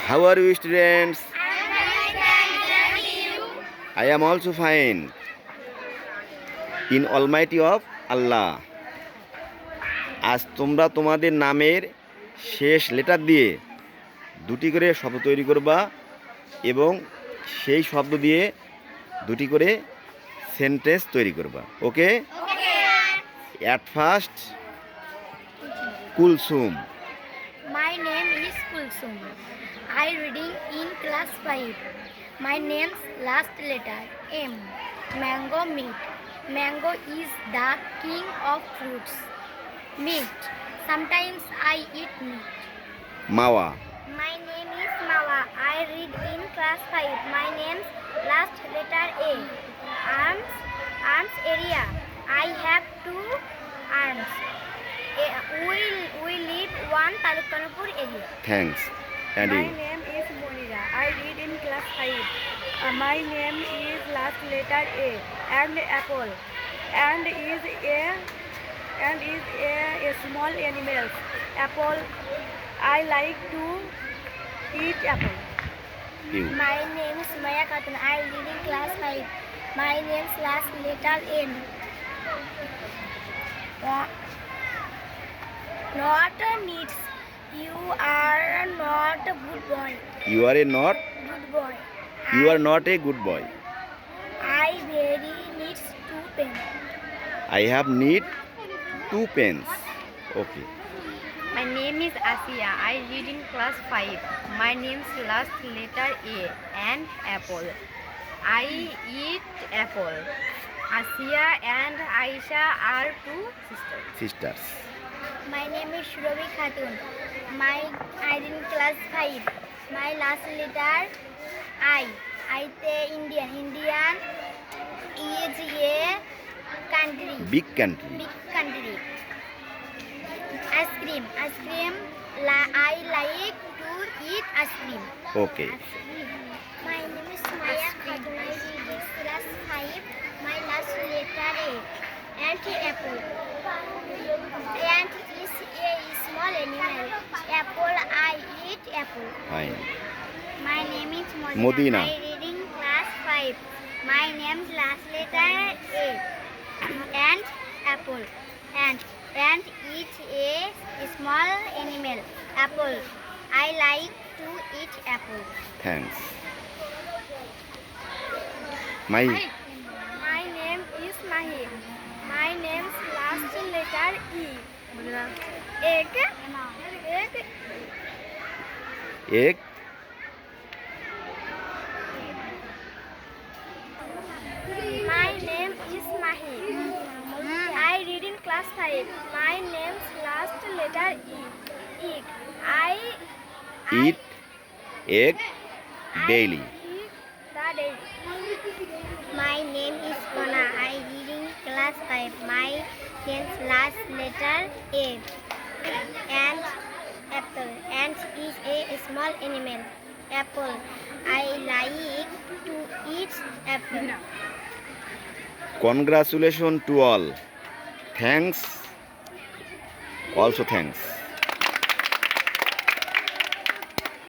How are you, students? I am also fine. In Almighty of Allah. আজ তোমরা তোমাদের নামের শেষ লেটার দিয়ে দুটি করে শব্দ তৈরি করবা এবং সেই শব্দ দিয়ে দুটি করে সেন্টেন্স তৈরি করবা। ওকে? At first, Kulsum. My name is Kulsum. I reading in class 5. My name's last letter M. Mango meat. Mango is the king of fruits. Meat. Sometimes I eat meat. Mawa. My name is Mawa. I read in class 5. My name's last letter A. Arms area. I have 2 arms. We live one Talukkanapur area. Thanks. And My you? name is Monira. I read in class 5. My name is last letter A and apple and is a small animal. Apple. I like to eat apple. You. My name is Maya Khatun. I read in class 5. My name's last letter N. Not needs. You are not a good boy. You are not. Good boy. You are not a good boy. I very needs 2 pens. I have need 2 pens. Okay. My name is Asia. I read in class 5. My name's last letter A and apple. I eat apple. Asia and Aisha are 2 sisters. Sisters. My name is Shrovi Khatun. I read in class 5. My last letter I. I say Indian. Indian is a country. Big country. Big country. Ice cream. Ice cream. I like to eat ice cream. Okay. My name is Maya Khatun. I read in class 5. My last letter A. Ant apple. Ant is a small animal. Apple. I eat apple. Fine. My name is Modina. I read in class 5. My name's last letter A. Ant apple. Ant is a small animal. Apple. I like to eat apple. Thanks. My My name is Mahi. My name's last letter E. Egg. egg. My name is Mahi. I read in class 5. My name's last letter E. Egg. I Eat egg daily. eat the day. My name is Kona. I read in class 5. My name's last letter A. Ant apple. Ant is a small animal. Apple. I like to eat apple. Congratulations to all. Thanks. Also thanks.